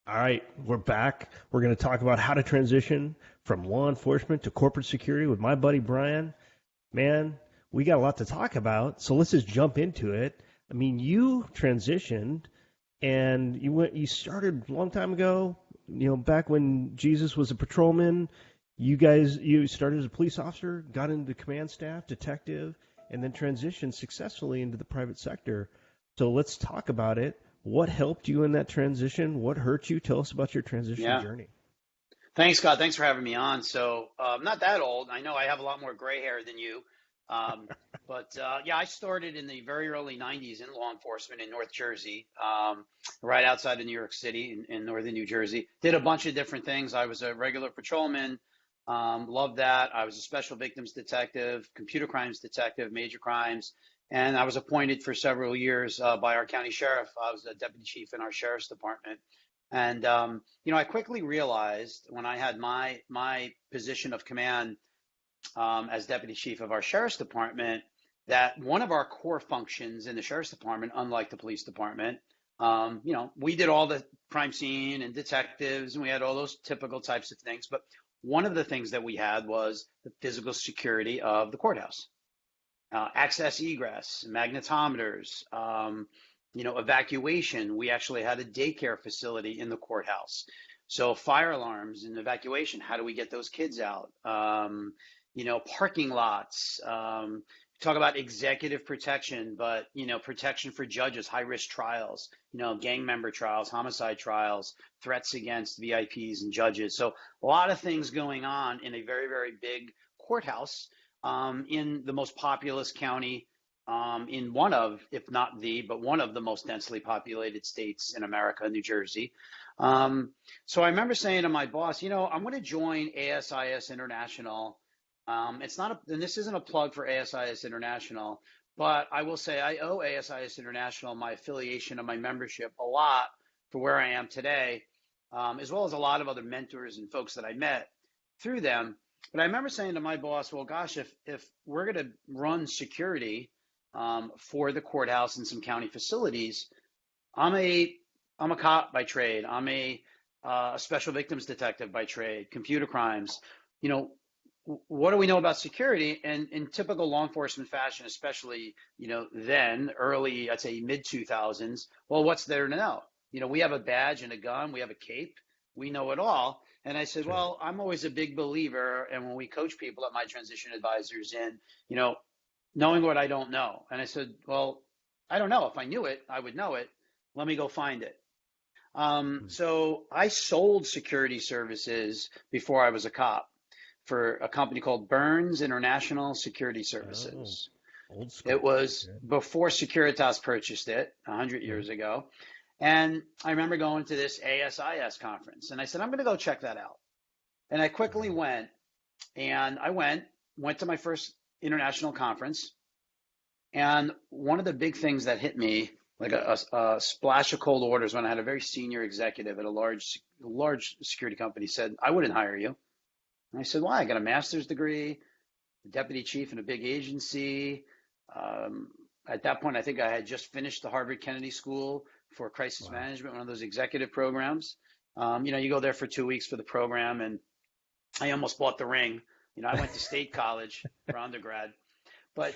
All right, we're back. We're going to talk about how to transition from law enforcement to corporate security with my buddy Brian. Man, we got a lot to talk about, so let's just jump into it. I mean, you transitioned and you started a long time ago, back when Jesus was a patrolman. You started as a police officer, got into command staff, detective, and then transitioned successfully into the private sector. So let's talk about it. What helped you in that transition? What hurt you? Tell us about your transition Yeah. journey. Thanks, Scott. Thanks for having me on. So, I'm not that old. I know I have a lot more gray hair than you. Um, but yeah, I started in the very early 90s in law enforcement in North Jersey, right outside of New York City in northern New Jersey. Did a bunch of different things. I was a regular patrolman. Loved that. I was a special victims detective, computer crimes detective, major crimes. And I was appointed for several years by our county sheriff. I was a deputy chief in our sheriff's department. And I quickly realized when I had my position of command as deputy chief of our sheriff's department that one of our core functions in the sheriff's department, unlike the police department, we did all the crime scene and detectives, and we had all those typical types of things. But one of the things that we had was the physical security of the courthouse, access, egress, magnetometers. Evacuation. We actually had a daycare facility in the courthouse. So fire alarms and evacuation, how do we get those kids out? Parking lots. Talk about executive protection, but, protection for judges, high risk trials, gang member trials, homicide trials, threats against VIPs and judges. So a lot of things going on in a very, very big courthouse in the most populous county in one of, if not but one of the most densely populated states in America, New Jersey. So I remember saying to my boss, I'm going to join ASIS International. It's not and this isn't a plug for ASIS International, but I will say I owe ASIS International my affiliation and my membership a lot for where I am today, as well as a lot of other mentors and folks that I met through them. But I remember saying to my boss, well, gosh, if we're going to run security for the courthouse and some county facilities, I'm a cop by trade. I'm a special victims detective by trade, computer crimes. What do we know about security? And in typical law enforcement fashion, especially, then early, I'd say mid 2000s, well, what's there to know? We have a badge and a gun, we have a cape, we know it all. And I said, well, I'm always a big believer. And when we coach people at my transition advisors in, knowing what I don't know. And I said, well, I don't know. If I knew it, I would know it. Let me go find it. So I sold security services before I was a cop for a company called Burns International Security Services. Oh, old school. It was before Securitas purchased it 100 years ago. And I remember going to this ASIS conference and I said, I'm going to go check that out. And I quickly went to my first international conference. And one of the big things that hit me, like a splash of cold waters, when I had a very senior executive at a large security company said, I wouldn't hire you. And I said, why? I got a master's degree, deputy chief in a big agency. At that point, I think I had just finished the Harvard Kennedy School for crisis management, one of those executive programs. You go there for 2 weeks for the program, and I almost bought the ring. I went to state college for undergrad, but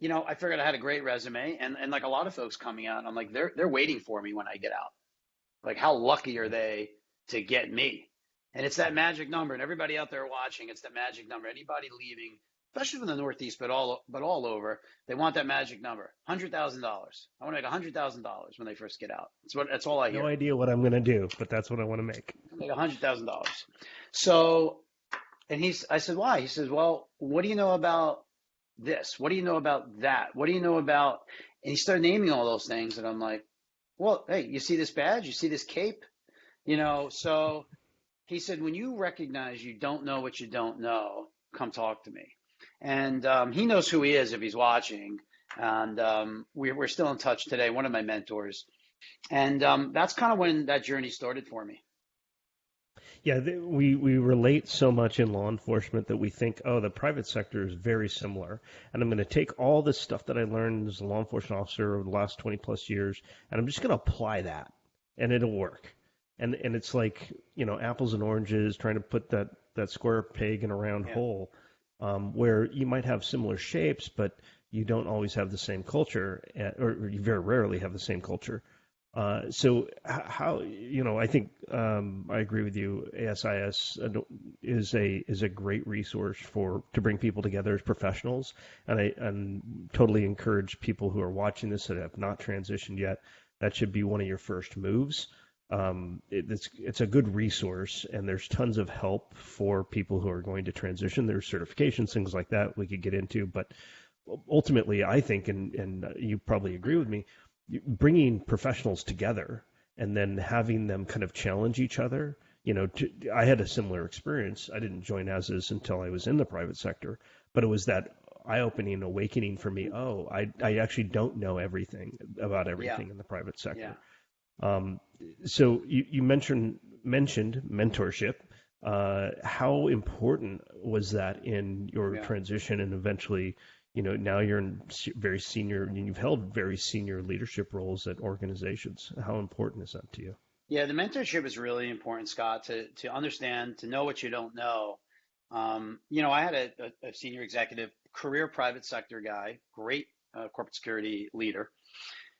I figured I had a great resume, and like a lot of folks coming out, I'm like, they're waiting for me when I get out. Like, how lucky are they to get me? And it's that magic number, and everybody out there watching, it's that magic number. Anybody leaving, especially from the Northeast, but all over, they want that magic number, $100,000. I want to make $100,000 when they first get out. That's all I hear. No idea what I'm going to do, but that's what I want to make. Make $100,000. So, I said, why? He says, well, what do you know about this? What do you know about that? What do you know about? And he started naming all those things, and I'm like, well, hey, you see this badge? You see this cape? So he said, when you recognize you don't know what you don't know, come talk to me. And he knows who he is if he's watching. And we're still in touch today, one of my mentors. And that's kind of when that journey started for me. Yeah, we relate so much in law enforcement that we think, oh, the private sector is very similar. And I'm going to take all this stuff that I learned as a law enforcement officer over the last 20 plus years, and I'm just going to apply that, and it'll work. and it's like, apples and oranges, trying to put that square peg in a round Yeah. hole, where you might have similar shapes, but you don't always have the same culture, or you very rarely have the same culture. So how, I think I agree with you. ASIS is a great resource to bring people together as professionals, and and totally encourage people who are watching this that have not transitioned yet. That should be one of your first moves. It's a good resource, and there's tons of help for people who are going to transition. There's certifications, things like that we could get into, but ultimately, I think, and you probably agree with me, bringing professionals together and then having them kind of challenge each other. I had a similar experience. I didn't join ASIS until I was in the private sector, but it was that eye-opening awakening for me. Oh, I actually don't know everything about everything in the private sector. So you mentioned mentorship. How important was that in your transition and eventually, now you're in very senior, and you've held very senior leadership roles at organizations. How important is that to you? Yeah, the mentorship is really important, Scott, to understand, to know what you don't know. I had a senior executive, career private sector guy, great corporate security leader.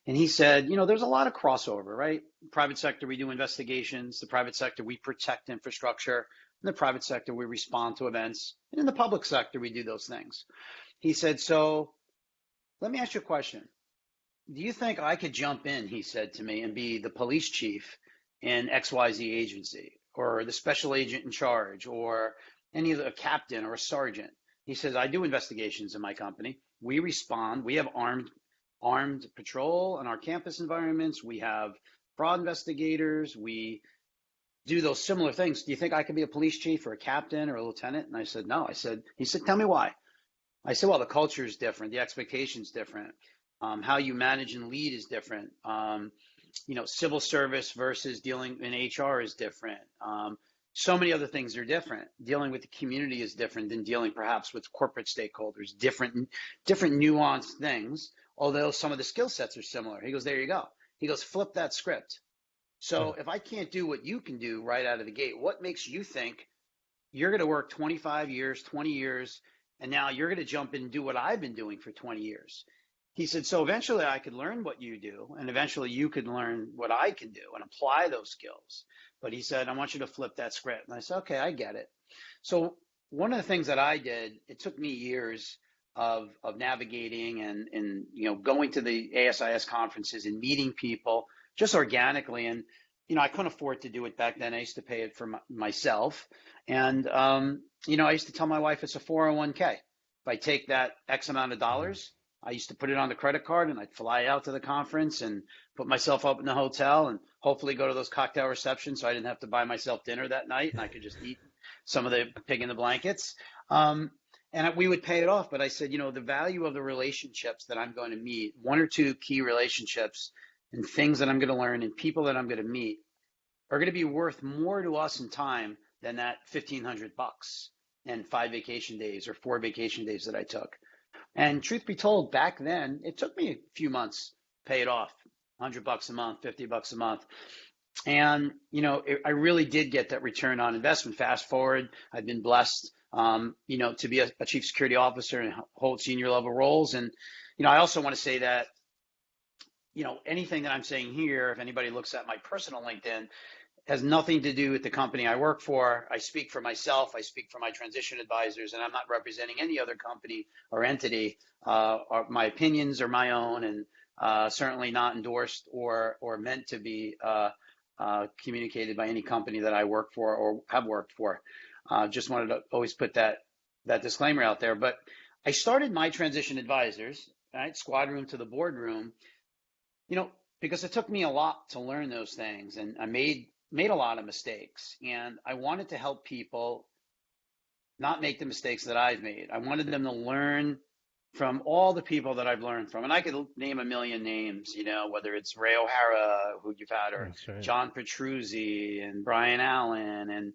And he said, there's a lot of crossover, right? Private sector, we do investigations. The private sector, we protect infrastructure. In the private sector, we respond to events. And in the public sector, we do those things. He said, so let me ask you a question. Do you think I could jump in, he said to me, and be the police chief in XYZ agency, or the special agent in charge, or a captain or a sergeant? He says, I do investigations in my company. We respond. We have armed patrol in our campus environments. We have fraud investigators. We do those similar things. Do you think I could be a police chief or a captain or a lieutenant? And I said, no. He said, tell me why. I said, well, the culture is different. The expectation is different. How you manage and lead is different. Civil service versus dealing in HR is different. So many other things are different. Dealing with the community is different than dealing perhaps with corporate stakeholders, different nuanced things, although some of the skill sets are similar. He goes, there you go. He goes, flip that script. So if I can't do what you can do right out of the gate, what makes you think you're going to work 25 years, 20 years, and now you're going to jump in and do what I've been doing for 20 years? He said, so eventually I could learn what you do, and eventually you could learn what I can do and apply those skills. But he said, I want you to flip that script. And I said, okay, I get it. So one of the things that I did, it took me years of navigating and going to the ASIS conferences and meeting people just organically. And, I couldn't afford to do it back then. I used to pay it for myself. And, I used to tell my wife it's a 401k. If I take that X amount of dollars, I used to put it on the credit card and I'd fly out to the conference and put myself up in the hotel and hopefully go to those cocktail receptions so I didn't have to buy myself dinner that night and I could just eat some of the pig in the blankets. And we would pay it off. But I said, the value of the relationships that I'm going to meet, one or two key relationships and things that I'm going to learn and people that I'm going to meet are going to be worth more to us in time than that $1,500 and 5 vacation days or 4 vacation days that I took. And truth be told, back then, it took me a few months to pay it off, $100 a month, $50 a month. And, I really did get that return on investment. Fast forward, I've been blessed, to be a chief security officer and hold senior level roles. And, I also want to say that, anything that I'm saying here, if anybody looks at my personal LinkedIn, has nothing to do with the company I work for. I speak for myself. I speak for my transition advisors, and I'm not representing any other company or entity. My opinions are my own, and certainly not endorsed or meant to be communicated by any company that I work for or have worked for. Just wanted to always put that disclaimer out there. But I started my transition advisors, right, squad room to the boardroom, because it took me a lot to learn those things, and I made a lot of mistakes, and I wanted to help people not make the mistakes that I've made. I wanted them to learn from all the people that I've learned from, and I could name a million names, whether it's Ray O'Hara, who you've had, or right, John Petruzzi and Brian Allen, and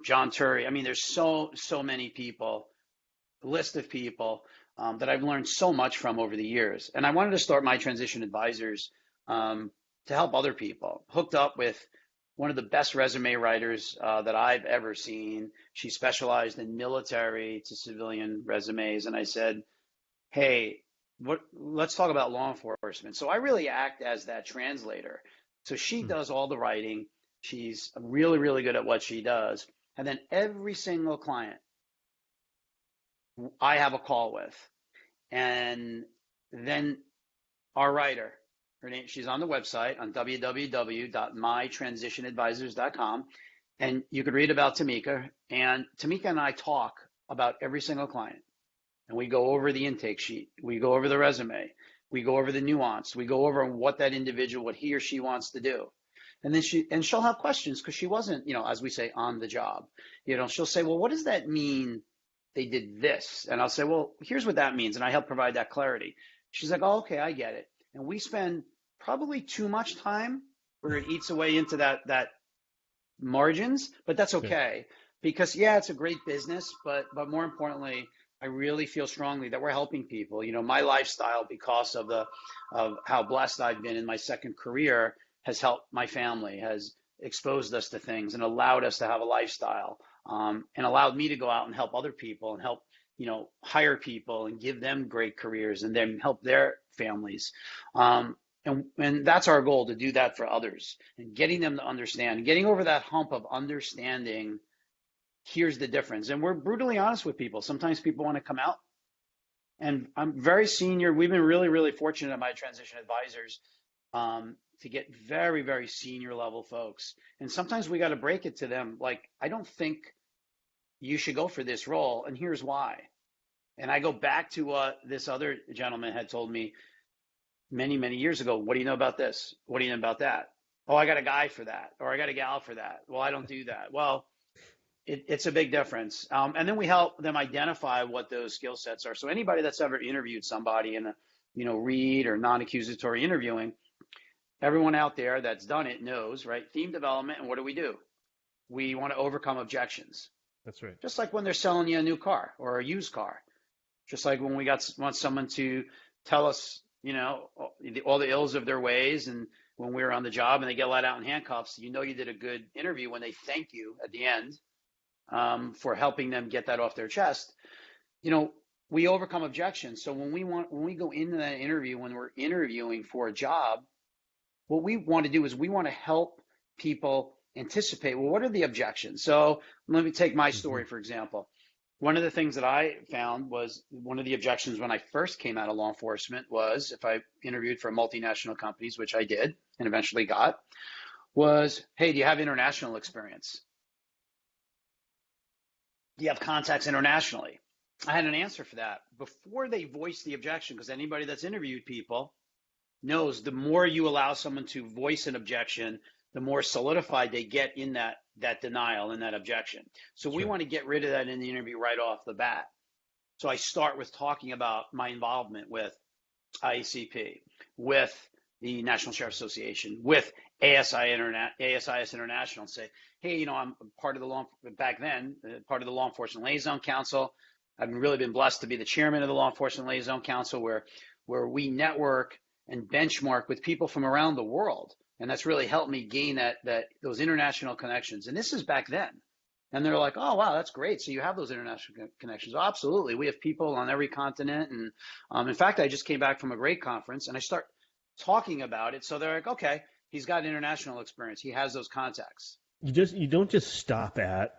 John Turry. There's so many people, a list of people that I've learned so much from over the years. And I wanted to start my transition advisors to help other people, hooked up with one of the best resume writers that I've ever seen. She specialized in military to civilian resumes. And I said, hey, let's talk about law enforcement. So I really act as that translator. So she does all the writing. She's really, really good at what she does. And then every single client I have a call with. And then our writer, her name, she's on the website on www.mytransitionadvisors.com. And you could read about Tamika. And Tamika and I talk about every single client. And we go over the intake sheet. We go over the resume. We go over the nuance. We go over what that individual, what he or she wants to do. And then she'll have questions because she wasn't, as we say, on the job. She'll say, well, what does that mean? They did this. And I'll say, well, here's what that means. And I help provide that clarity. She's like, oh, okay, I get it. And we spend probably too much time where it eats away into that margins, but that's okay. Because it's a great business, but more importantly, I really feel strongly that we're helping people. My lifestyle, because of how blessed I've been in my second career, has helped my family, has exposed us to things and allowed us to have a lifestyle, and allowed me to go out and help other people and help, hire people and give them great careers and then help their families. And that's our goal, to do that for others and getting them to understand, getting over that hump of understanding. Here's the difference. And we're brutally honest with people. Sometimes people want to come out, and I'm very senior. We've been really, really fortunate at my transition advisors to get very, very senior level folks. And sometimes we got to break it to them. Like, I don't think you should go for this role, and here's why. And I go back to what this other gentleman had told me many, many years ago. What do you know about this? What do you know about that? Oh, I got a guy for that, or I got a gal for that. Well, I don't do that. Well, it's a big difference. And then we help them identify what those skill sets are. So anybody that's ever interviewed somebody in a, read or non-accusatory interviewing, everyone out there that's done it knows, right? Theme development. And what do? We want to overcome objections. That's right. Just like when they're selling you a new car or a used car. Just like when we want someone to tell us, all the ills of their ways. And when we were on the job and they get let out in handcuffs, you did a good interview when they thank you at the end. For helping them get that off their chest. We overcome objections. So when we go into that interview, when we're interviewing for a job, what we want to do is we want to help people anticipate, well, what are the objections? So let me take my story, for example. One of the things that I found was one of the objections when I first came out of law enforcement was, if I interviewed for multinational companies, which I did and eventually got, was, hey, do you have international experience? Do you have contacts internationally? I had an answer for that before they voiced the objection, because anybody that's interviewed people knows the more you allow someone to voice an objection, the more solidified they get in that denial and that objection. So we want to get rid of that in the interview right off the bat. So I start with talking about my involvement with IACP, with the National Sheriff's Association, with ASIS International, and say, hey, I'm part of the law enforcement liaison council. I've really been blessed to be the chairman of the law enforcement liaison council, where we network and benchmark with people from around the world. And that's really helped me gain those international connections. And this is back then. And they're like, oh, wow, that's great. So you have those international connections. Oh, absolutely. We have people on every continent. And in fact, I just came back from a great conference and I start talking about it. So they're like, okay, he's got international experience. He has those contacts. You don't just stop at,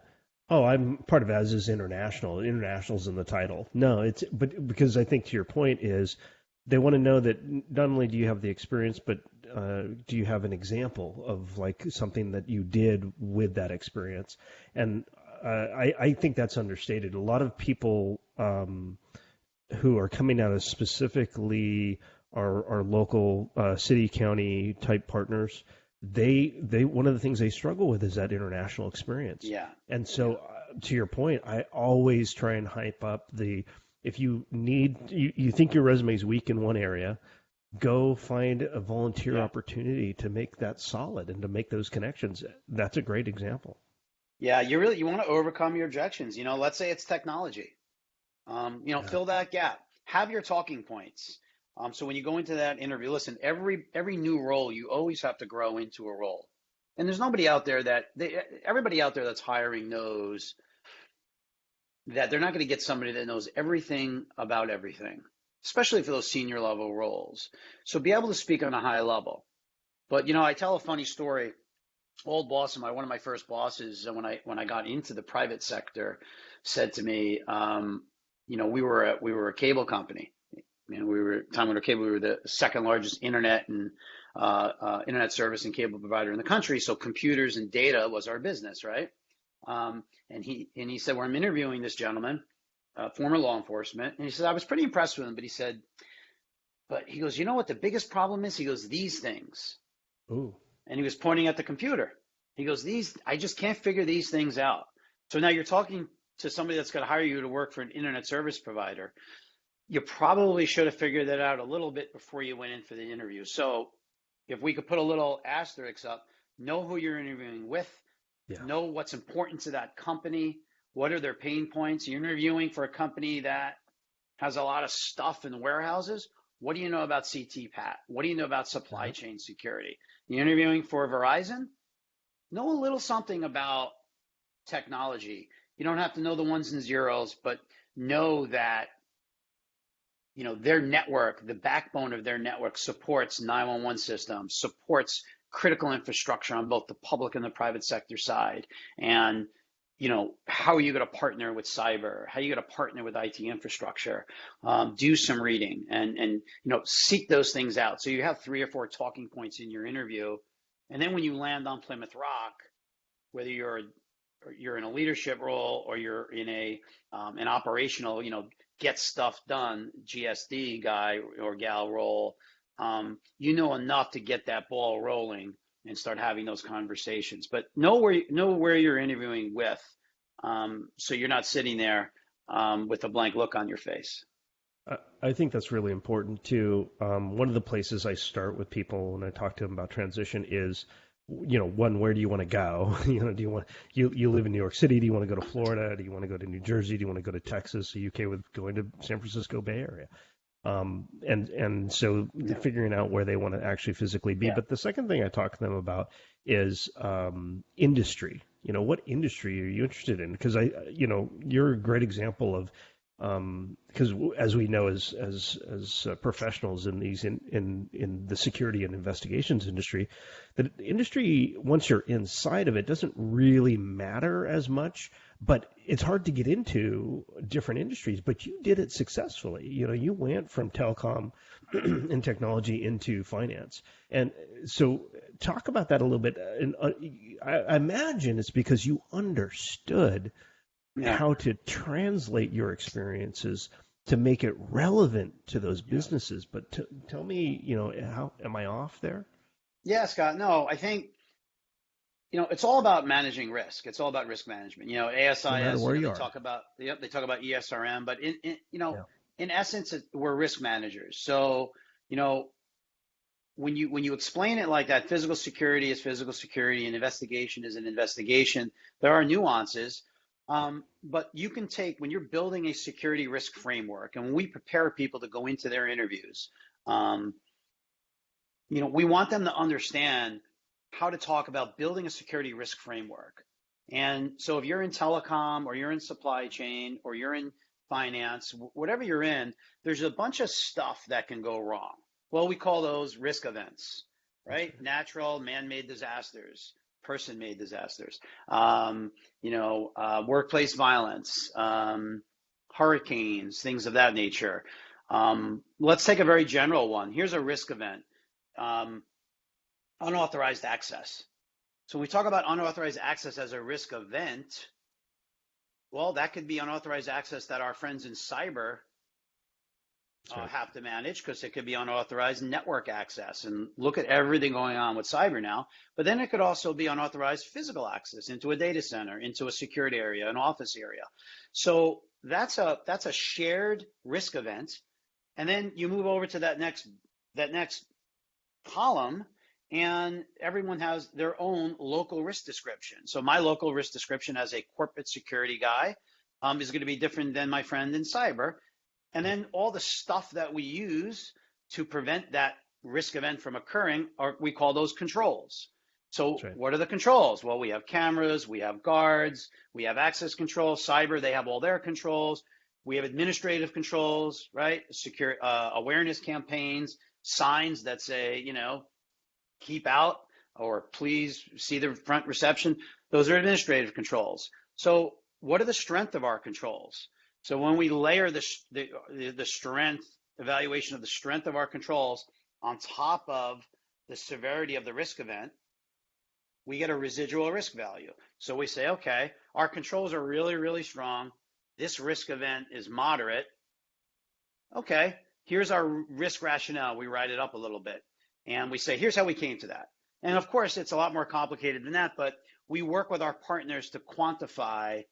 oh, I'm part of AS is international. International's in the title. No, but because I think to your point is they want to know that not only do you have the experience, but do you have an example of like something that you did with that experience? And I think that's understated. A lot of people who are coming out of specifically our local city, county type partners, they one of the things they struggle with is that international experience. Yeah. And so to your point, I always try and hype up if you think your resume is weak in one area, go find a volunteer opportunity to make that solid and to make those connections. That's a great example. Yeah, you want to overcome your objections. Let's say it's technology. Fill that gap. Have your talking points. So when you go into that interview, listen, every new role, you always have to grow into a role. And there's nobody out there everybody out there that's hiring knows that they're not going to get somebody that knows everything about everything, especially for those senior level roles. So be able to speak on a high level. But, I tell a funny story. Old boss of mine, one of my first bosses, when I got into the private sector, said to me, we were a cable company. We were Time Warner Cable. We were the second largest internet and internet service and cable provider in the country. So computers and data was our business, right? And he said, well, I'm interviewing this gentleman, former law enforcement, and he said I was pretty impressed with him, but he goes, you know what the biggest problem is? He goes, these things. Ooh. And he was pointing at the computer. He goes, I just can't figure these things out. So now you're talking to somebody that's going to hire you to work for an internet service provider. You probably should have figured that out a little bit before you went in for the interview. So if we could put a little asterisk up, know who you're interviewing with, know what's important to that company, what are their pain points. You're interviewing for a company that has a lot of stuff in the warehouses. What do you know about CTPAT? What do you know about supply chain security? You're interviewing for Verizon? Know a little something about technology. You don't have to know the ones and zeros, but know that their network, the backbone of their network, supports 911 systems, supports critical infrastructure on both the public and the private sector side. And how are you going to partner with cyber? How are you going to partner with IT infrastructure? Do some reading and seek those things out. So you have 3 or 4 talking points in your interview. And then when you land on Plymouth Rock, whether you're in a leadership role or you're in an operational, get stuff done, GSD guy or gal role, enough to get that ball rolling and start having those conversations. But know where you're interviewing with, so you're not sitting there with a blank look on your face. I think that's really important too. One of the places I start with people when I talk to them about transition is, one, where do you want to go? Do you want you live in New York City? Do you want to go to Florida? Do you want to go to New Jersey? Do you want to go to Texas? Are you okay with going to San Francisco Bay Area? And so figuring out where they want to actually physically be. But the second thing I talk to them about is industry. What industry are you interested in? Because you're a great example of, because as we know as professionals in these in the security and investigations industry, the industry, once you're inside of it, doesn't really matter as much. But it's hard to get into different industries. But you did it successfully. You went from telecom and technology into finance, and so talk about that a little bit. And I imagine it's because you understood how to translate your experiences to make it relevant to those businesses. But tell me, how am I off there? Yeah, Scott. No, I think, it's all about managing risk. It's all about risk management. ASIS, they talk about ESRM, but in essence, we're risk managers. So, when you explain it like that, physical security is physical security and investigation is an investigation. There are nuances. But you can when you're building a security risk framework, and when we prepare people to go into their interviews, we want them to understand how to talk about building a security risk framework. And so if you're in telecom or you're in supply chain or you're in finance, whatever you're in, there's a bunch of stuff that can go wrong. Well, we call those risk events, right? Natural, man-made disasters, person-made disasters, workplace violence, hurricanes, things of that nature. Let's take a very general one. Here's a risk event, unauthorized access. So when we talk about unauthorized access as a risk event, well, that could be unauthorized access that our friends in cyber have to manage, because it could be unauthorized network access, and look at everything going on with cyber now. But then it could also be unauthorized physical access into a data center, into a security area, an office area. So that's a shared risk event. And then you move over to that next column, and everyone has their own local risk description. So my local risk description as a corporate security guy is going to be different than my friend in cyber. And then all the stuff that we use to prevent that risk event from occurring we call those controls. So That's right. what are the controls? Well, we have cameras, we have guards, we have access control, cyber, they have all their controls. We have administrative controls, right? Secure awareness campaigns, signs that say, keep out or please see the front reception. Those are administrative controls. So what are the strength of our controls? So when we layer the strength, evaluation of the strength of our controls on top of the severity of the risk event, we get a residual risk value. So we say, okay, our controls are really, really strong. This risk event is moderate. Okay, here's our risk rationale. We write it up a little bit and we say, here's how we came to that. And of course, it's a lot more complicated than that, but we work with our partners to quantify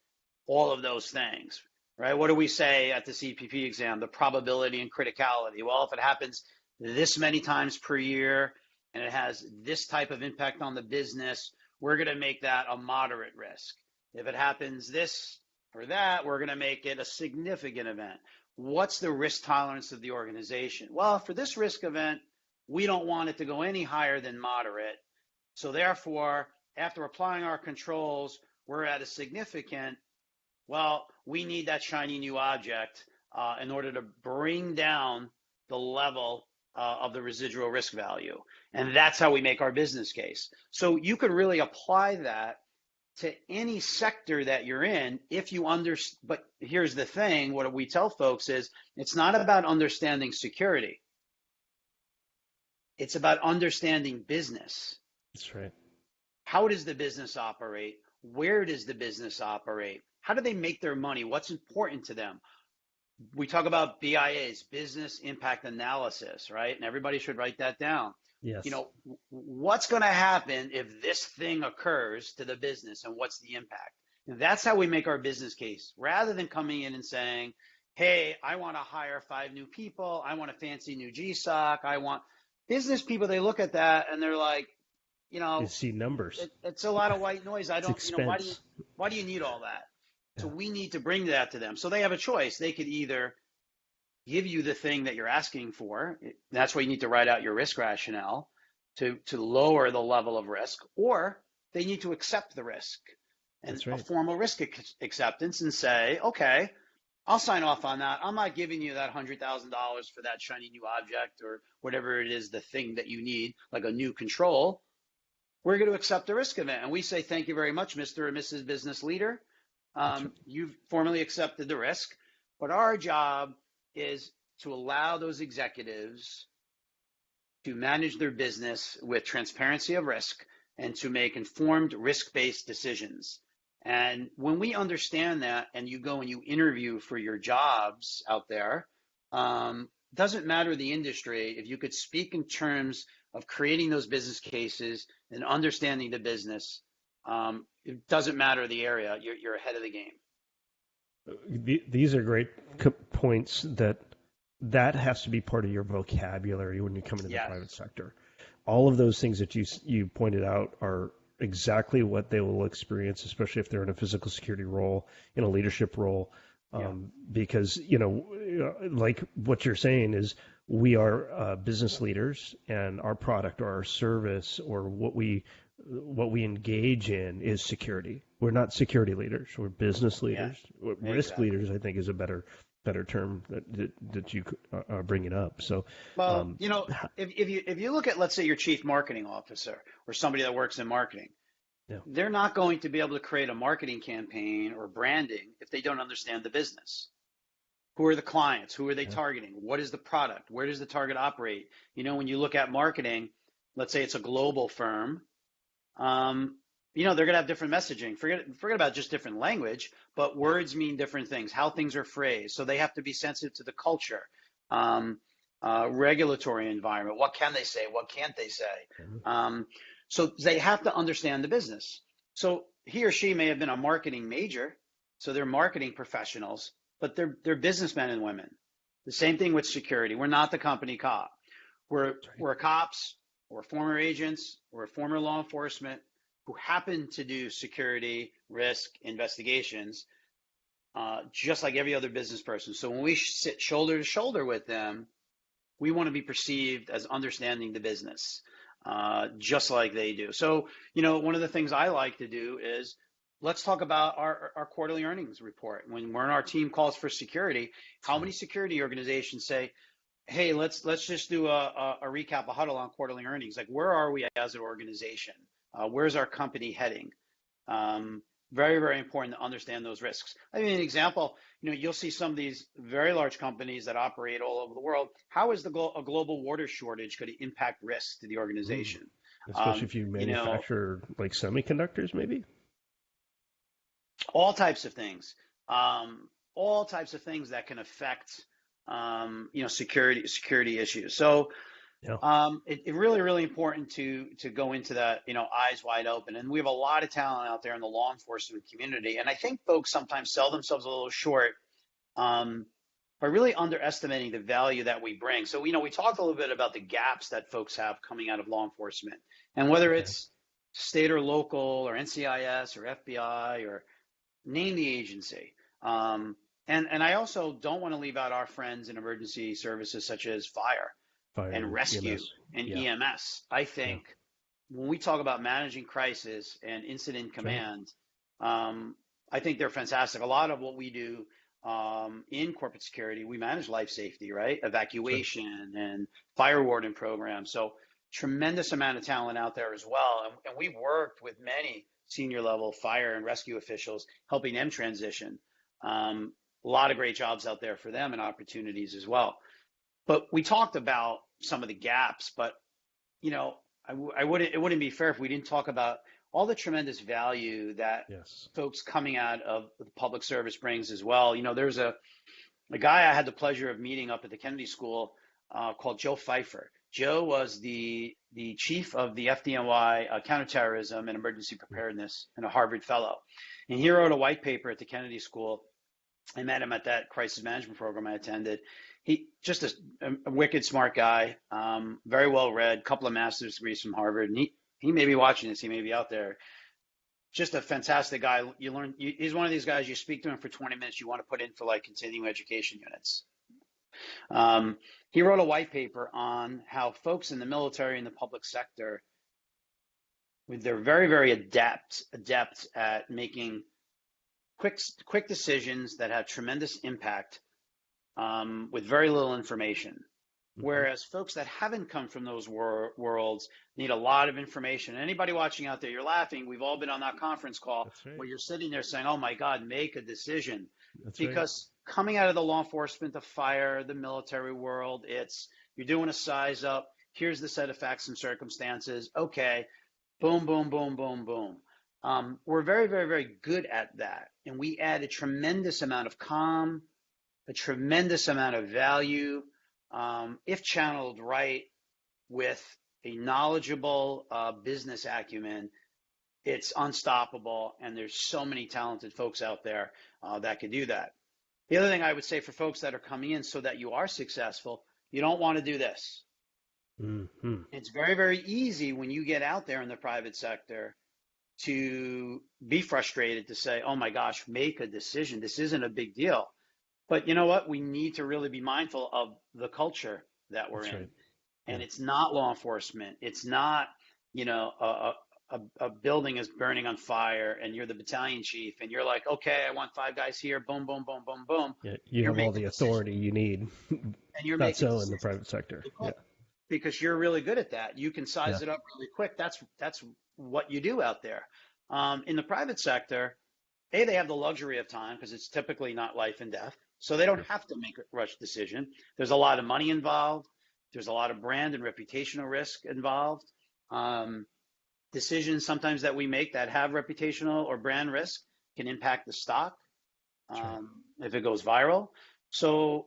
all of those things, right? What do we say at the CPP exam? The probability and criticality. Well, if it happens this many times per year and it has this type of impact on the business, we're going to make that a moderate risk. If it happens this or that, we're going to make it a significant event. What's the risk tolerance of the organization? Well, for this risk event, we don't want it to go any higher than moderate. So therefore, after applying our controls, we're at a significant, well, we need that shiny new object in order to bring down the level of the residual risk value. And that's how we make our business case. So you could really apply that to any sector that you're in if you understand. But here's the thing, what we tell folks is it's not about understanding security. It's about understanding business. That's right. How does the business operate? Where does the business operate? How do they make their money? What's important to them? We talk about BIAs, business impact analysis, right? And everybody should write that down. Yes. What's going to happen if this thing occurs to the business and what's the impact? And that's how we make our business case rather than coming in and saying, hey, I want to hire 5 new people. I want a fancy new GSOC. I want business people. They look at that and they're like, you see numbers. It's a lot of white noise. I don't, why do you need all that? Yeah. So we need to bring that to them. So they have a choice. They could either give you the thing that you're asking for. That's why you need to write out your risk rationale to lower the level of risk, or they need to accept the risk and a formal risk acceptance and say, okay, I'll sign off on that. I'm not giving you that $100,000 for that shiny new object or whatever it is, the thing that you need, like a new control. We're going to accept the risk event. And we say, thank you very much, Mr. or Mrs. Business Leader. You've formally accepted the risk, but our job is to allow those executives to manage their business with transparency of risk and to make informed risk-based decisions. And when we understand that and you go and you interview for your jobs out there, doesn't matter the industry, if you could speak in terms of creating those business cases and understanding the business, it doesn't matter the area, you're ahead of the game. These are great points that has to be part of your vocabulary when you come into the private sector. All of those things that you pointed out are exactly what they will experience, especially if they're in a physical security role, in a leadership role, because, like what you're saying is we are business leaders and our product or our service or what we engage in is security. We're not security leaders. We're business leaders. Yeah, risk leaders, I think, is a better term that you are bringing up. So, well, if you look at, let's say, your chief marketing officer or somebody that works in marketing, they're not going to be able to create a marketing campaign or branding if they don't understand the business. Who are the clients? Who are they targeting? What is the product? Where does the target operate? When you look at marketing, let's say it's a global firm, they're going to have different messaging. Forget about just different language, but words mean different things, how things are phrased. So they have to be sensitive to the culture, regulatory environment. What can they say? What can't they say? So they have to understand the business. So he or she may have been a marketing major, so they're marketing professionals, but they're businessmen and women. The same thing with security. We're not the company cop. We're cops, or former agents, or former law enforcement who happen to do security, risk, investigations, just like every other business person. So when we sit shoulder to shoulder with them, we want to be perceived as understanding the business. just like they do. So, one of the things I like to do is let's talk about our quarterly earnings report. When our team calls for security, how many security organizations say, hey, let's just do a recap, a huddle on quarterly earnings. Like, where are we as an organization? Where's our company heading? Very, very important to understand those risks. I mean, an example, you'll see some of these very large companies that operate all over the world. How is a global water shortage going to impact risk to the organization? Especially if you manufacture like semiconductors, maybe? All types of things. All types of things that can affect security issues. So it really, really important to go into that, eyes wide open. And we have a lot of talent out there in the law enforcement community. And I think folks sometimes sell themselves a little short by really underestimating the value that we bring. So, we talked a little bit about the gaps that folks have coming out of law enforcement. And whether it's state or local or NCIS or FBI or name the agency. And I also don't want to leave out our friends in emergency services such as fire and rescue EMS. And EMS. I think when we talk about managing crisis and incident command, I think they're fantastic. A lot of what we do in corporate security, we manage life safety, right? Evacuation and fire warden programs. So tremendous amount of talent out there as well. And we've worked with many senior level fire and rescue officials, helping them transition. A lot of great jobs out there for them and opportunities as well. But we talked about some of the gaps, but it wouldn't be fair if we didn't talk about all the tremendous value that folks coming out of the public service brings as well. There's a guy I had the pleasure of meeting up at the Kennedy School called Joe Pfeiffer. Joe was the chief of the FDNY counterterrorism and emergency preparedness and a Harvard fellow. And he wrote a white paper at the Kennedy School. I met him at that crisis management program I attended. He just a wicked smart guy, very well read, couple of master's degrees from Harvard. And he may be watching this. He may be out there. Just a fantastic guy. He's one of these guys, you speak to him for 20 minutes, you want to put in for like continuing education units. He wrote a white paper on how folks in the military and the public sector, they're very, very adept at making quick decisions that have tremendous impact with very little information. Whereas folks that haven't come from those worlds need a lot of information. Anybody watching out there, you're laughing. We've all been on that conference call where you're sitting there saying, oh my God, make a decision. Because coming out of the law enforcement, the fire, the military world, you're doing a size up. Here's the set of facts and circumstances. Okay, boom, boom, boom, boom, boom. We're very, very, very good at that. And we add a tremendous amount of calm, a tremendous amount of value, if channeled right with a knowledgeable business acumen. It's unstoppable, and there's so many talented folks out there that can do that. The other thing I would say for folks that are coming in so that you are successful, you don't want to do this. It's very, very easy when you get out there in the private sector to be frustrated, to say, oh my gosh, make a decision. This isn't a big deal. But you know what? We need to really be mindful of the culture that we're in. And it's not law enforcement. It's not, a building is burning on fire and you're the battalion chief and you're like, okay, I want 5 guys here. Boom, boom, boom, boom, boom. Yeah, you have all the authority you need. And you're not so in the private sector. Because you're really good at that. You can size it up really quick. That's what you do out there. In the private sector, they have the luxury of time because it's typically not life and death. So they don't have to make a rush decision. There's a lot of money involved. There's a lot of brand and reputational risk involved. Decisions sometimes that we make that have reputational or brand risk can impact the stock if it goes viral. So,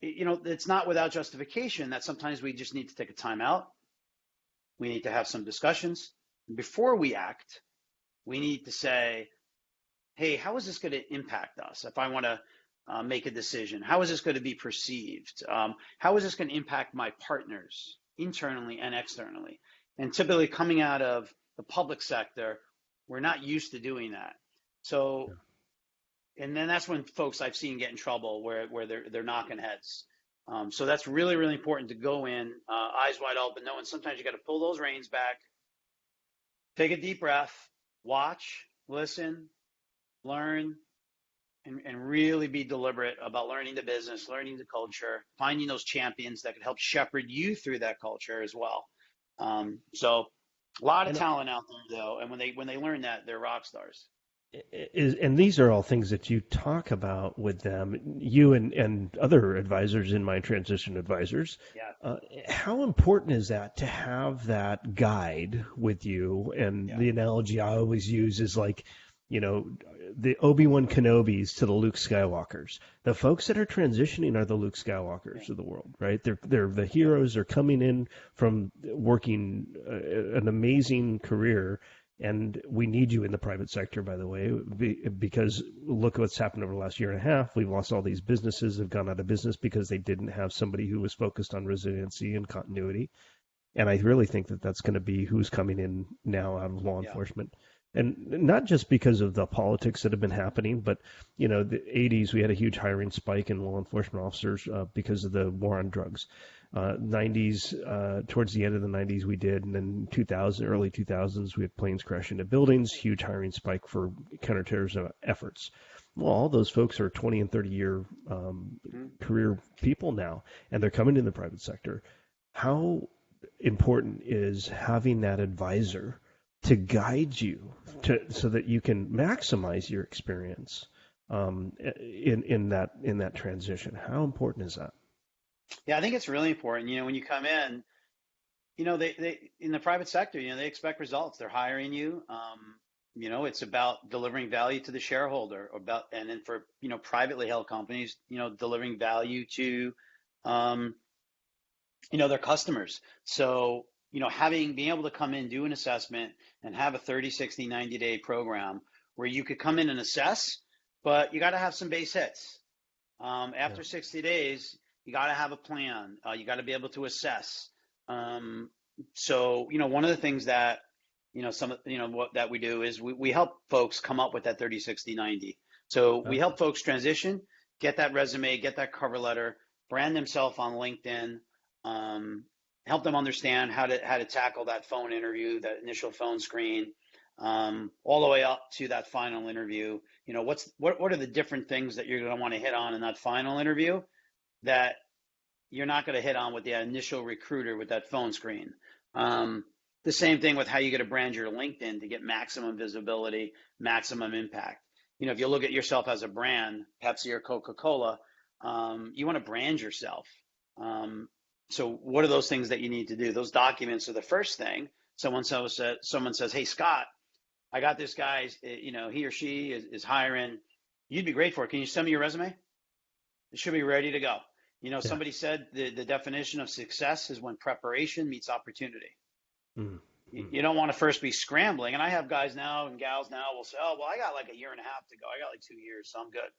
it's not without justification that sometimes we just need to take a time out. We need to have some discussions. Before we act, we need to say, hey, how is this going to impact us if I want to make a decision? How is this going to be perceived? How is this going to impact my partners internally and externally? And typically coming out of the public sector, we're not used to doing that. So, and then that's when folks I've seen get in trouble where they're knocking heads. So that's really, really important to go in eyes wide open, knowing sometimes you got to pull those reins back, take a deep breath, watch, listen, learn, and really be deliberate about learning the business, learning the culture, finding those champions that can help shepherd you through that culture as well. So a lot of And talent out there though, and when they learn that, they're rock stars. and these are all things that you talk about with them, you and other advisors in my transition advisors. Yeah. How important is that to have that guide with you? And Yeah. the analogy I always use is like, the Obi-Wan Kenobis to the Luke Skywalkers. The folks that are transitioning are the Luke Skywalkers of the world, right? They're the heroes. They're coming in from working an amazing career. And we need you in the private sector, by the way, because look what's happened over the last year and a half. We've lost all these businesses that have gone out of business because they didn't have somebody who was focused on resiliency and continuity. And I really think that that's going to be who's coming in now out of law enforcement. And not just because of the politics that have been happening, but, the 80s, we had a huge hiring spike in law enforcement officers because of the war on drugs. 90s, towards the end of the 90s, we did. And then early 2000s, we had planes crash into buildings, huge hiring spike for counterterrorism efforts. Well, all those folks are 20 and 30-year career people now, and they're coming in the private sector. How important is having that advisor to guide you so that you can maximize your experience in that transition? How important is that? Yeah, I think it's really important. When you come in, they in the private sector, they expect results. They're hiring you. It's about delivering value to the shareholder, and then for privately held companies, delivering value to their customers. So being able to come in, do an assessment, and have a 30, 60, 90-day program where you could come in and assess, but you got to have some base hits. After 60 days, you got to have a plan. You got to be able to assess. So one of the things that that we do is we help folks come up with that 30, 60, 90. So we help folks transition, get that resume, get that cover letter, brand themselves on LinkedIn. Help them understand how to tackle that phone interview, that initial phone screen, all the way up to that final interview. What are the different things that you're going to want to hit on in that final interview that you're not going to hit on with the initial recruiter with that phone screen? The same thing with how you get to brand your LinkedIn to get maximum visibility, maximum impact. If you look at yourself as a brand, Pepsi or Coca-Cola, you want to brand yourself. So what are those things that you need to do? Those documents are the first thing. Someone says, "Hey, Scott, I got this guy, he or she is hiring. You'd be great for it. Can you send me your resume? It should be ready to go." Somebody said the definition of success is when preparation meets opportunity. You don't want to first be scrambling. And I have guys now and gals now will say, "Oh, well, I got like a year and a half to go. I got like 2 years, so I'm good."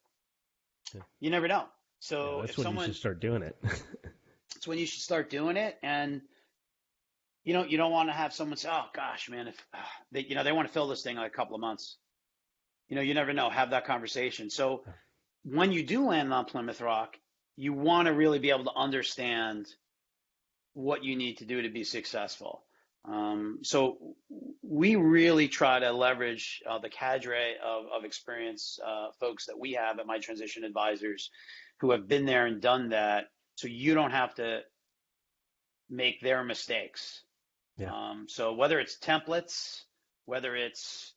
Yeah. You never know. So that's when you should start doing it. It's when you should start doing it. And you don't want to have someone say, "Oh gosh, man, if they want to fill this thing in like a couple of months." You never know. Have that conversation. So when you do land on Plymouth Rock, you want to really be able to understand what you need to do to be successful. So we really try to leverage the cadre of experienced folks that we have at My Transition Advisors who have been there and done that, so you don't have to make their mistakes. Yeah. So whether it's templates, whether it's,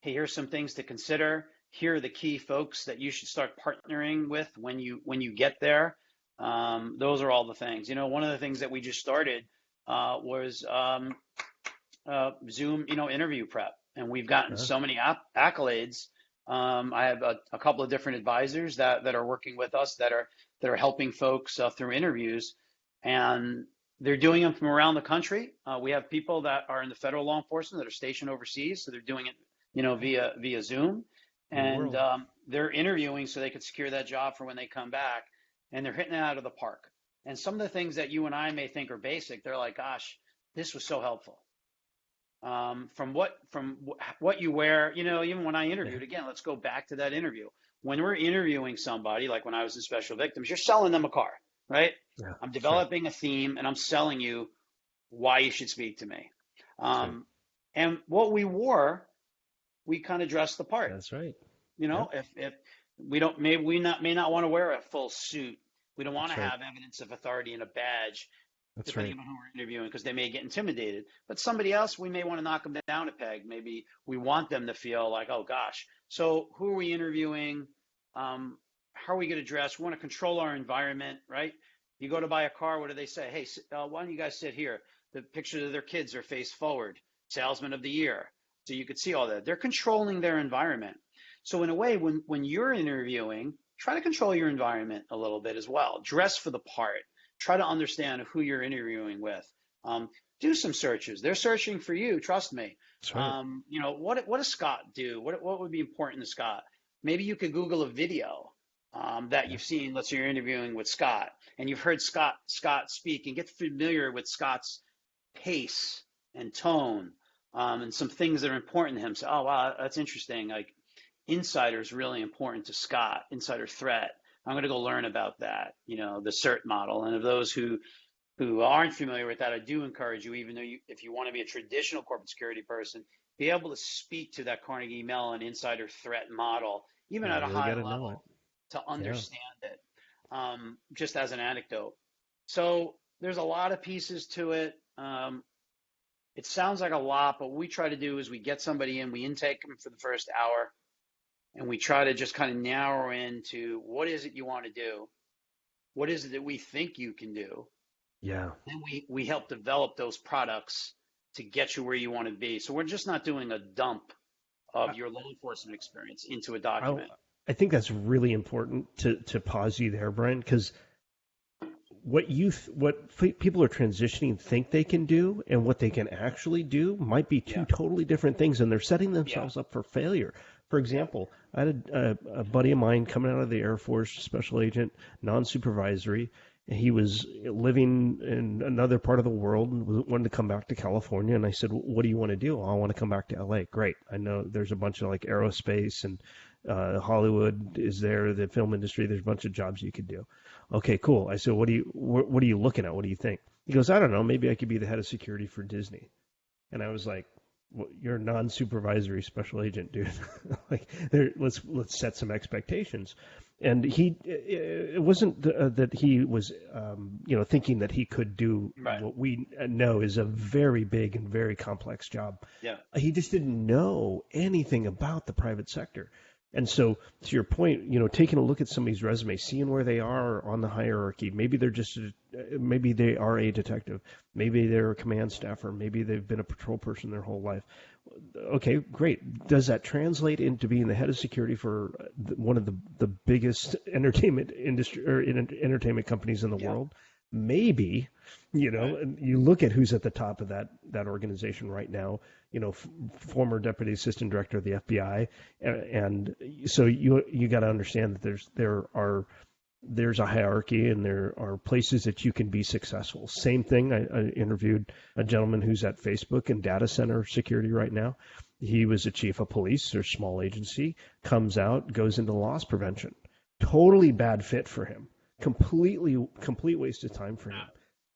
hey, here's some things to consider, here are the key folks that you should start partnering with when you get there. Those are all the things. One of the things that we just started was Zoom, interview prep, and we've gotten so many accolades. I have a couple of different advisors that are working with us that are helping folks through interviews, and they're doing them from around the country. We have people that are in the federal law enforcement that are stationed overseas, so they're doing it, via Zoom, and they're interviewing so they could secure that job for when they come back, and they're hitting it out of the park. And some of the things that you and I may think are basic, they're like, "Gosh, this was so helpful." From what you wear, even when I interviewed, again, let's go back to that interview. When we're interviewing somebody, like when I was in Special Victims, you're selling them a car. right? Yeah, I'm that's right. developing a theme and I'm selling you why you should speak to me. That's right. Um, and what we wore, we kind of dressed the part. That's right. You Yep. know, if we don't, maybe we not may not want to wear a full suit. We don't want That's to right. have evidence of authority and a badge, That's depending right. on who we're interviewing, because they may get intimidated. But somebody else, we may want to knock them down a peg. Maybe we want them to feel like, oh gosh. So who are we interviewing? How are we going to dress? We want to control our environment, right? You go to buy a car, what do they say? Hey, why don't you guys sit here? The pictures of their kids are face forward. Salesman of the year. So you could see all that. They're controlling their environment. So in a way, when you're interviewing, try to control your environment a little bit as well. Dress for the part. Try to understand who you're interviewing with. Do some searches. They're searching for you. Trust me. That's right. What does Scott do? What would be important to Scott? Maybe you could Google a video that Yeah. you've seen. Let's say you're interviewing with Scott, and you've heard Scott speak, and get familiar with Scott's pace and tone, and some things that are important to him. So, oh wow, that's interesting. Like insider is really important to Scott. Insider threat. I'm going to go learn about that. The CERT model. And of those who aren't familiar with that, I do encourage you, even though if you want to be a traditional corporate security person, be able to speak to that Carnegie Mellon insider threat model, even You at a really high got to know it. level, to Yeah. understand it. Just as an anecdote. So there's a lot of pieces to it. It sounds like a lot, but what we try to do is we get somebody in, we intake them for the first hour, and we try to just kind of narrow into what is it you want to do? What is it that we think you can do? Yeah. And we help develop those products to get you where you want to be. So we're just not doing a dump I, of your law enforcement experience into a I document. I think that's really important to pause you there, Brian, because people are transitioning think they can do and what they can actually do might be two Yeah, totally different things, and they're setting yeah, themselves up for failure. For yeah, example, I had a buddy of mine coming out of the Air Force, special agent, non-supervisory. He was living in another part of the world and wanted to come back to California. And I said, "What do you want to do?" "Oh, I want to come back to LA." "Great. I know there's a bunch of like aerospace and Hollywood is there, the film industry. There's a bunch of jobs you could do." "Okay, cool." I said, what are you looking at? What do you think?" He goes, "I don't know. Maybe I could be the head of security for Disney." And I was like, well, "You're a non-supervisory special agent, dude. Like, let's set some expectations." And it wasn't that he was, thinking that he could do right. what we know is a very big and very complex job. Yeah, He just didn't know anything about the private sector. And so, to your point, taking a look at somebody's resume, seeing where they are on the hierarchy, maybe they are a detective, maybe they're a command staffer, maybe they've been a patrol person their whole life. Okay, great. Does that translate into being the head of security for one of the biggest entertainment industry or entertainment companies in the yeah, world? Maybe. right. And you look at who's at the top of that organization right now. Former deputy assistant director of the FBI, and so you got to understand that there's a hierarchy and there are places that you can be successful. Same thing. I interviewed a gentleman who's at Facebook in data center security right now. He was a chief of police or small agency, comes out, goes into loss prevention. Totally bad fit for him. Complete waste of time for him.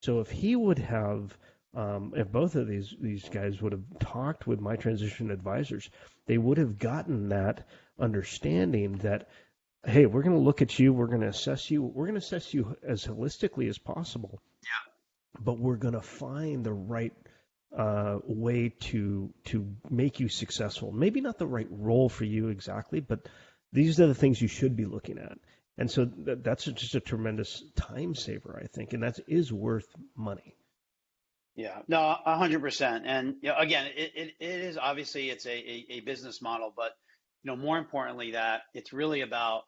So if he would have, if both of these guys would have talked with my transition advisors, they would have gotten that understanding that, hey, we're going to look at you, we're going to assess you as holistically as possible, but we're going to find the right way to make you successful. Maybe not the right role for you exactly, but these are the things you should be looking at. And so that's just a tremendous time saver, I think, and that is worth money. Yeah, no, 100%. And again, it is obviously it's a business model, but more importantly, that it's really about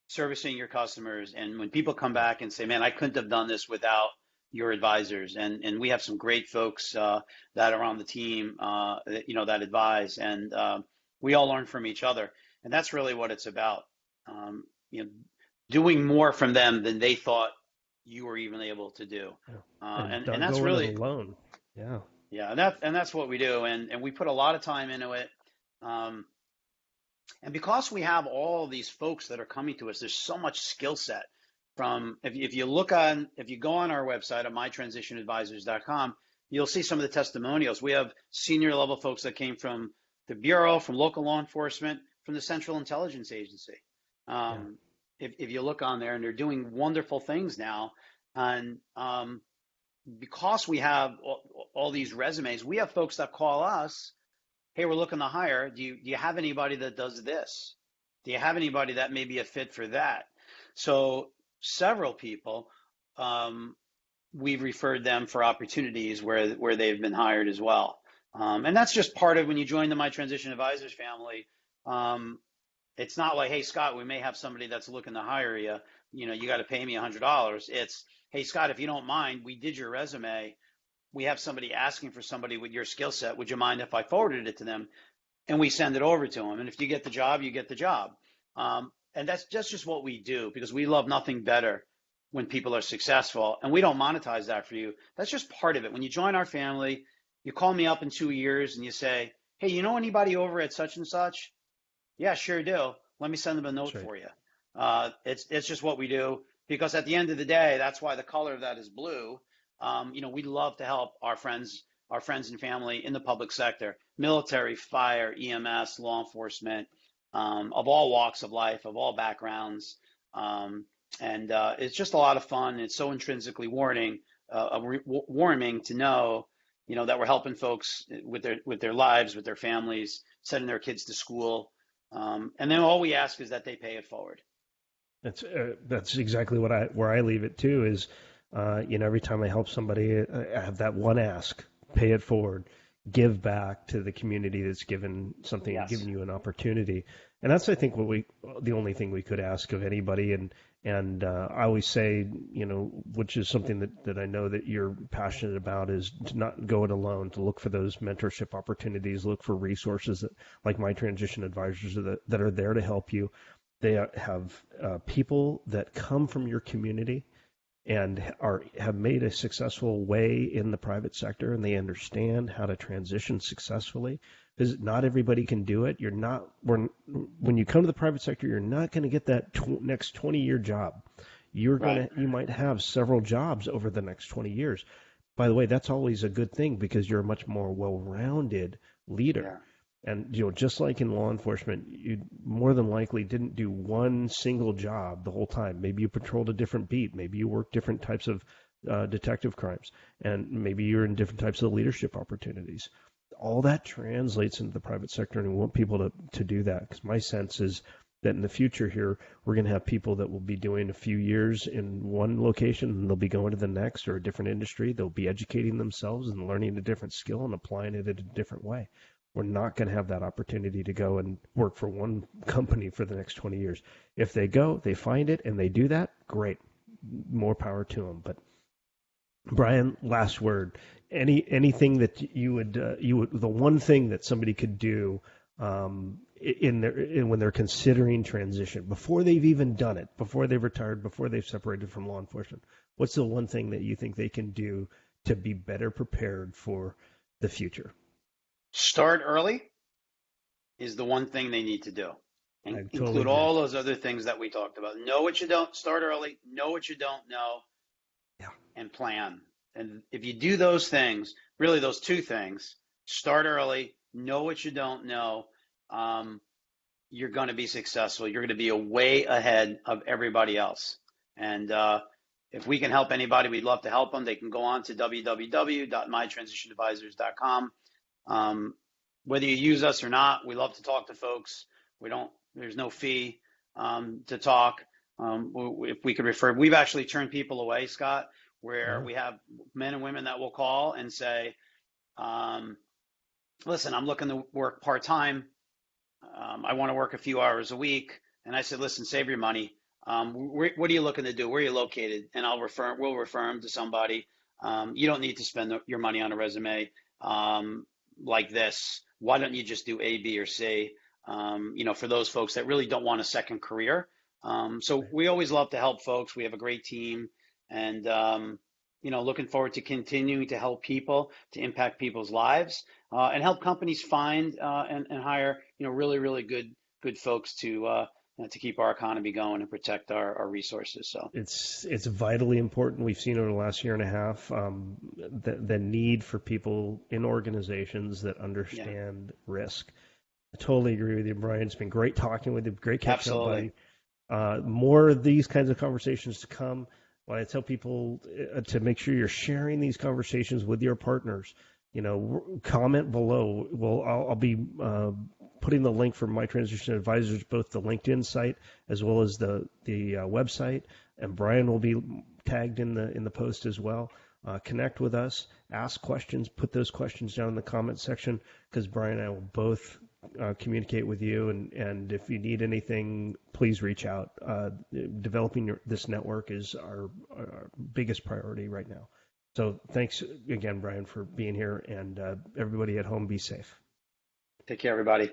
servicing your customers. And when people come back and say, "Man, I couldn't have done this without your advisors," and we have some great folks that are on the team, that advise, and we all learn from each other, and that's really what it's about. Um, you know, doing more from them than they thought you were even able to do, Yeah. and And that's going it really, alone. Yeah. yeah, and that's what we do, and we put a lot of time into it. Um, and because we have all these folks that are coming to us, there's so much skill set. if you go on our website at mytransitionadvisors.com, you'll see some of the testimonials. We have senior level folks that came from the Bureau, from local law enforcement, from the Central Intelligence Agency. Yeah. If you look on there, and they're doing wonderful things now. And because we have all these resumes, we have folks that call us, hey, we're looking to hire. Do you have anybody that does this? Do you have anybody that may be a fit for that? So several people, we've referred them for opportunities where they've been hired as well. And that's just part of when you join the My Transition Advisors family. It's not like, hey, Scott, we may have somebody that's looking to hire you. You got to pay me $100. It's, hey, Scott, if you don't mind, we did your resume. We have somebody asking for somebody with your skill set. Would you mind if I forwarded it to them? And we send it over to them. And if you get the job, you get the job. And that's just what we do, because we love nothing better when people are successful. And we don't monetize that for you. That's just part of it. When you join our family, you call me up in 2 years and you say, hey, you know anybody over at such and such? Yeah, sure do. Let me send them a note for you. It's just what we do, because at the end of the day, that's why the color of that is blue. We love to help our friends and family in the public sector, military, fire, EMS, law enforcement, of all walks of life, of all backgrounds. And it's just a lot of fun. It's so intrinsically warming to know, that we're helping folks with their lives, with their families, sending their kids to school. And then all we ask is that they pay it forward. That's exactly where I leave it too. Is every time I help somebody, I have that one ask: pay it forward, give back to the community that's given something, yes, given you an opportunity. And that's, I think, the only thing we could ask of anybody. And I always say, which is something that I know that you're passionate about, is to not go it alone, to look for those mentorship opportunities, look for resources like My Transition Advisors that are there to help you. They have people that come from your community and have made a successful way in the private sector, and they understand how to transition successfully. Because not everybody can do it. When you come to the private sector, you're not going to get that next 20-year job. You might have several jobs over the next 20 years. By the way, that's always a good thing, because you're a much more well-rounded leader. Yeah. And just like in law enforcement, you more than likely didn't do one single job the whole time. Maybe you patrolled a different beat. Maybe you worked different types of detective crimes, and maybe you're in different types of leadership opportunities. All that translates into the private sector, and we want people to do that, because my sense is that in the future here, we're going to have people that will be doing a few years in one location, and they'll be going to the next, or a different industry. They'll be educating themselves and learning a different skill and applying it in a different way. We're not going to have that opportunity to go and work for one company for the next 20 years. If they go, they find it, and they do that, great. More power to them. But Brian, last word. Anything that you would the one thing that somebody could do when they're considering transition, before they've even done it, before they've retired, before they've separated from law enforcement, what's the one thing that you think they can do to be better prepared for the future? Start early is the one thing they need to do, and include all those other things that we talked about. Know what you don't. Start early. Know what you don't know. Yeah. And plan. And if you do those things, really those two things, start early, know what you don't know, you're going to be successful. You're going to be way ahead of everybody else. And if we can help anybody, we'd love to help them. They can go on to www.mytransitionadvisors.com. Whether you use us or not, we love to talk to folks. There's no fee to talk. If we could refer, we've actually turned people away, Scott, where we have men and women that will call and say, listen, I'm looking to work part-time. I want to work a few hours a week. And I said, listen, save your money. What are you looking to do? Where are you located? And we'll refer them to somebody. You don't need to spend your money on a resume like this. Why don't you just do A, B, or C? For those folks that really don't want a second career. So we always love to help folks. We have a great team. And, looking forward to continuing to help people, to impact people's lives, and help companies find and hire, really, really good folks to to keep our economy going and protect our resources. So it's vitally important. We've seen over the last year and a half the need for people in organizations that understand risk. I totally agree with you, Brian. It's been great talking with you. Great catching up, buddy. More of these kinds of conversations to come. When I tell people to make sure you're sharing these conversations with your partners, comment below. Well, I'll be putting the link for My Transition Advisors, both the LinkedIn site as well as the website, and Brian will be tagged in the post as well. Connect with us, ask questions, put those questions down in the comment section, because Brian and I will both communicate with you, and if you need anything, please reach out. Developing this network is our biggest priority right now. So thanks again, Brian, for being here, and everybody at home, be safe. Take care, everybody.